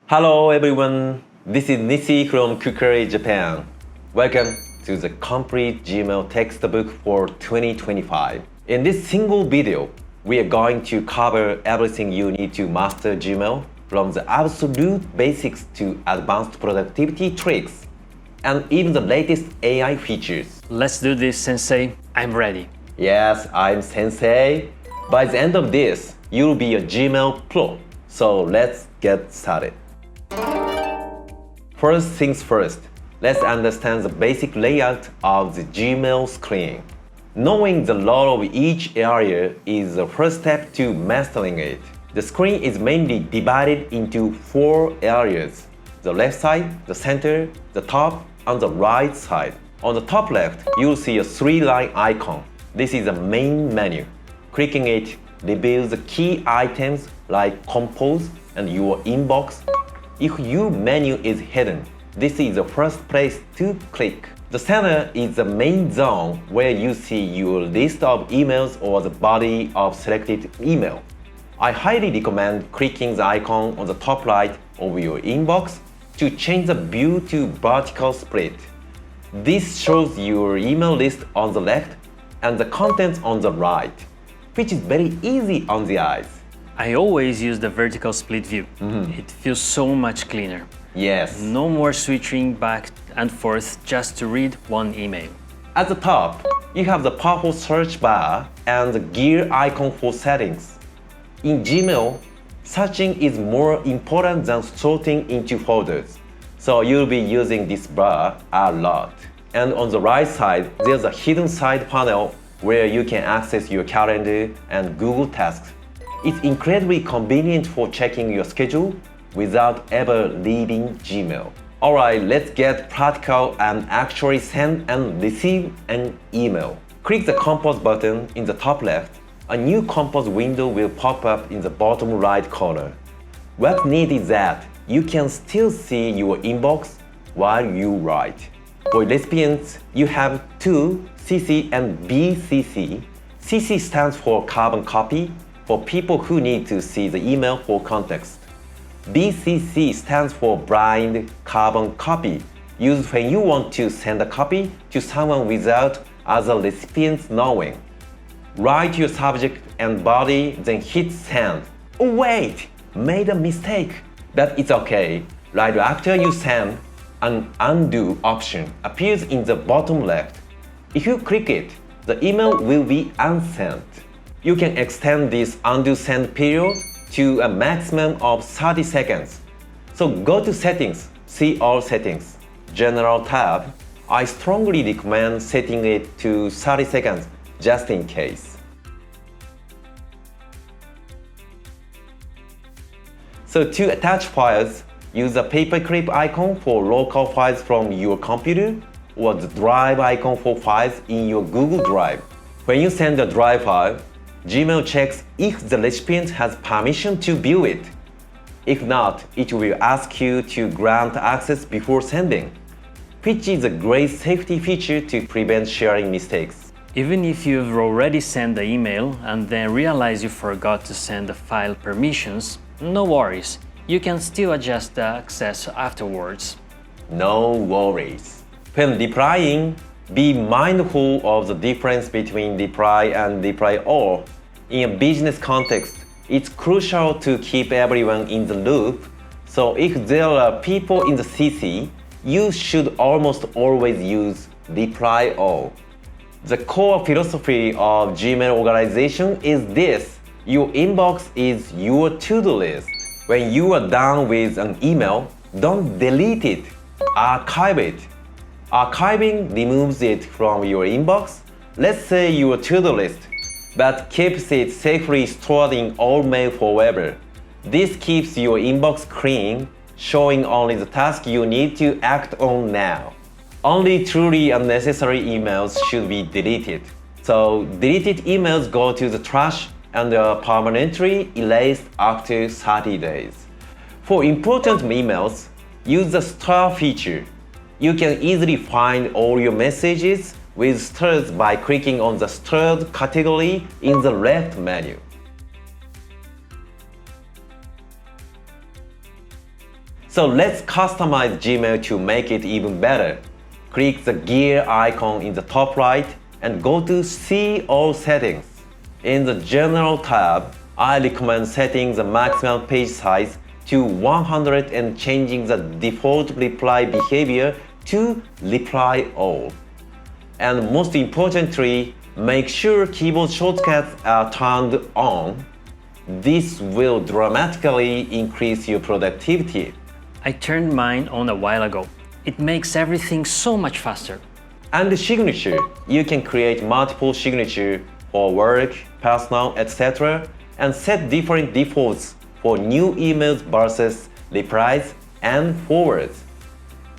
Hello everyone, this is Nissy from Kukuri, Japan. Welcome to the complete Gmail textbook for 2025. In this single video, we are going to cover everything you need to master Gmail, from the absolute basics to advanced productivity tricks, and even the latest AI features. Let's do this, Sensei. I'm ready. Yes, I'm Sensei. By the end of this, you'll be a Gmail pro. So let's get started. First things first, let's understand the basic layout of the Gmail screen. Knowing the role of each area is the first step to mastering it. The screen is mainly divided into 4 areas: the left side, the center, the top, and the right side. On the top left, you'll see a 3-line icon. This is the main menu. Clicking it reveals the key items like Compose and your inbox. If your menu is hidden, this is the first place to click. The center is the main zone where you see your list of emails or the body of selected email. I highly recommend clicking the icon on the top right of your inbox to change the view to vertical split. This shows your email list on the left and the contents on the right, which is very easy on the eyes. I always use the vertical split view. It feels so much cleaner. Yes. No more switching back and forth just to read one email. At the top, you have the powerful search bar and the gear icon for settings. In Gmail, searching is more important than sorting into folders, so you'll be using this bar a lot. And on the right side, there's a hidden side panel where you can access your calendar and Google Tasks. It's incredibly convenient for checking your schedule without ever leaving Gmail. Alright, let's get practical and actually send and receive an email. Click the Compose button in the top left. A new Compose window will pop up in the bottom right corner. What's neat is that you can still see your inbox while you write. For recipients, you have two CC and BCC. CC stands for carbon copy, for people who need to see the email for context. BCC stands for blind carbon copy, used when you want to send a copy to someone without other recipients knowing. Write your subject and body, then hit send. Oh wait, made a mistake. But it's okay. Right after you send, an undo option appears in the bottom left. If you click it, the email will be unsent. You can extend this undo send period to a maximum of 30 seconds. So go to Settings, see All Settings, General tab. I strongly recommend setting it to 30 seconds just in case. So to attach files, use the paperclip icon for local files from your computer or the drive icon for files in your Google Drive. When you send a drive file, Gmail checks if the recipient has permission to view it. If not, it will ask you to grant access before sending, which is a great safety feature to prevent sharing mistakes. Even if you've already sent the email and then realize you forgot to send the file permissions, no worries. You can still adjust the access afterwards. No worries. When replying, be mindful of the difference between reply and reply all. In a business context, it's crucial to keep everyone in the loop, so if there are people in the CC, you should almost always use reply all. The core philosophy of Gmail organization is this: your inbox is your to-do list. When you are done with an email, don't delete it, archive it. Archiving removes it from your inbox, let's say your to-do list, but keeps it safely stored in all mail forever. This keeps your inbox clean, showing only the task you need to act on now. Only truly unnecessary emails should be deleted. So deleted emails go to the trash and are permanently erased after 30 days. For important emails, use the star feature. You can easily find all your messages with stars by clicking on the stars category in the left menu. So let's customize Gmail to make it even better. Click the gear icon in the top right and go to See All Settings. In the General tab, I recommend setting the maximum page size to 100 and changing the default reply behavior to Reply All. And most importantly, make sure keyboard shortcuts are turned on. This will dramatically increase your productivity. I turned mine on a while ago. It makes everything so much faster. And the signature, you can create multiple signatures for work, personal, etc. and set different defaults for new emails versus replies and forwards.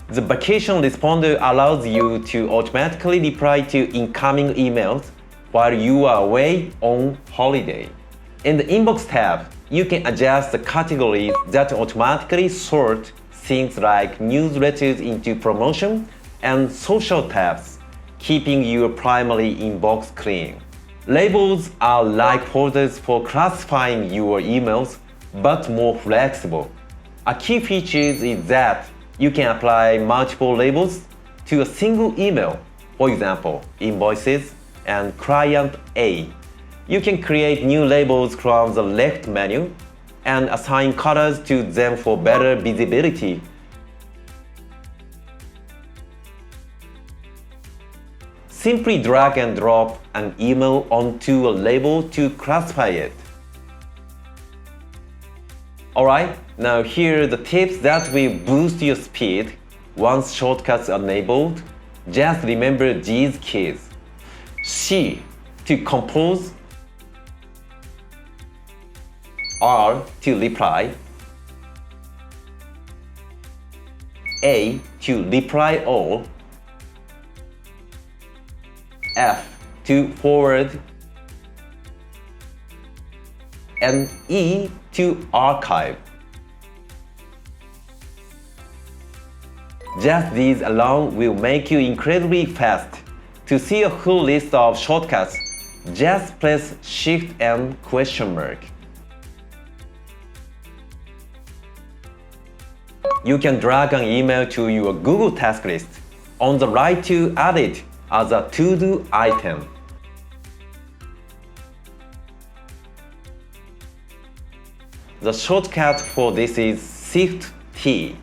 The vacation responder allows you to automatically reply to incoming emails while you are away on holiday. In the Inbox tab, you can adjust the categories that automatically sort things like newsletters into promotion and social tabs, keeping your primary inbox clean. Labels are like folders for classifying your emails, but more flexible. A key feature is that you can apply multiple labels to a single email, for example, invoices and client A. You can create new labels from the left menu and assign colors to them for better visibility. Simply drag and drop an email onto a label to classify it. Alright, now here are the tips that will boost your speed. Once shortcuts are enabled, just remember these keys. C to compose, R to reply, A to reply all, F to forward, and E to archive. Just these alone will make you incredibly fast. To see a full list of shortcuts, just press Shift and question mark. You can drag an email to your Google task list. On the right to add it as a to-do item. The shortcut for this is Shift T.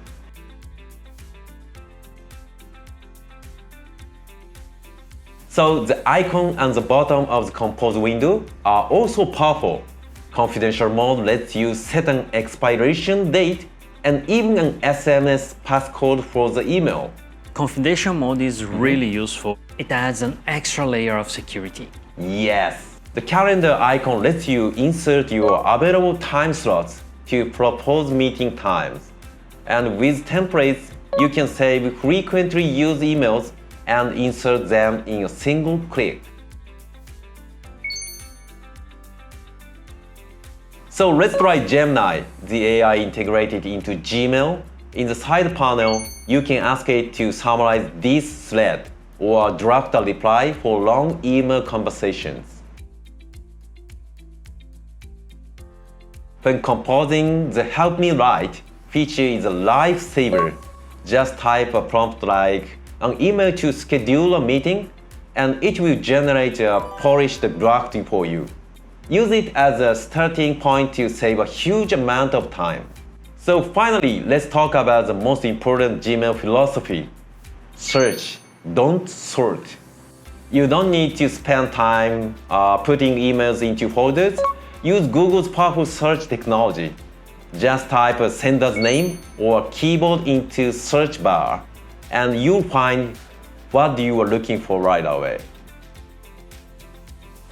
So the icon at the bottom of the Compose window are also powerful. Confidential mode lets you set an expiration date and even an SMS passcode for the email. Confidential mode is really useful. It adds an extra layer of security. Yes. The calendar icon lets you insert your available time slots to propose meeting times. And with templates, you can save frequently used emails and insert them in a single click. So let's try Gemini, the AI integrated into Gmail. In the side panel, you can ask it to summarize this thread or draft a reply for long email conversations. When composing, the Help Me Write feature is a lifesaver. Just type a prompt like an email to schedule a meeting, and it will generate a polished draft for you. Use it as a starting point to save a huge amount of time. So finally, let's talk about the most important Gmail philosophy. Search, don't sort. You don't need to spend time putting emails into folders. Use Google's powerful search technology. Just type a sender's name or keyboard into search bar, and you'll find what you are looking for right away.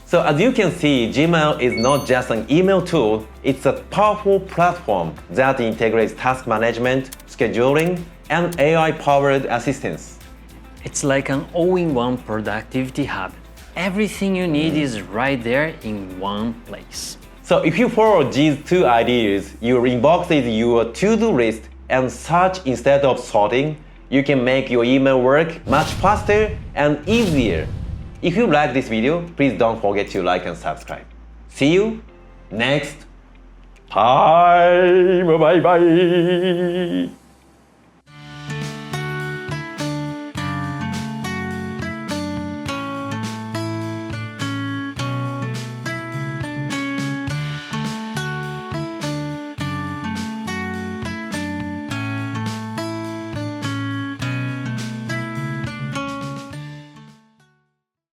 So as you can see, Gmail is not just an email tool, it's a powerful platform that integrates task management, scheduling, and AI-powered assistance. It's like an all-in-one productivity hub. Everything you need is right there in one place. So if you follow these two ideas, your inbox is your to-do list, and search instead of sorting, you can make your email work much faster and easier. If you like this video, please don't forget to like and subscribe. See you next time. Bye bye.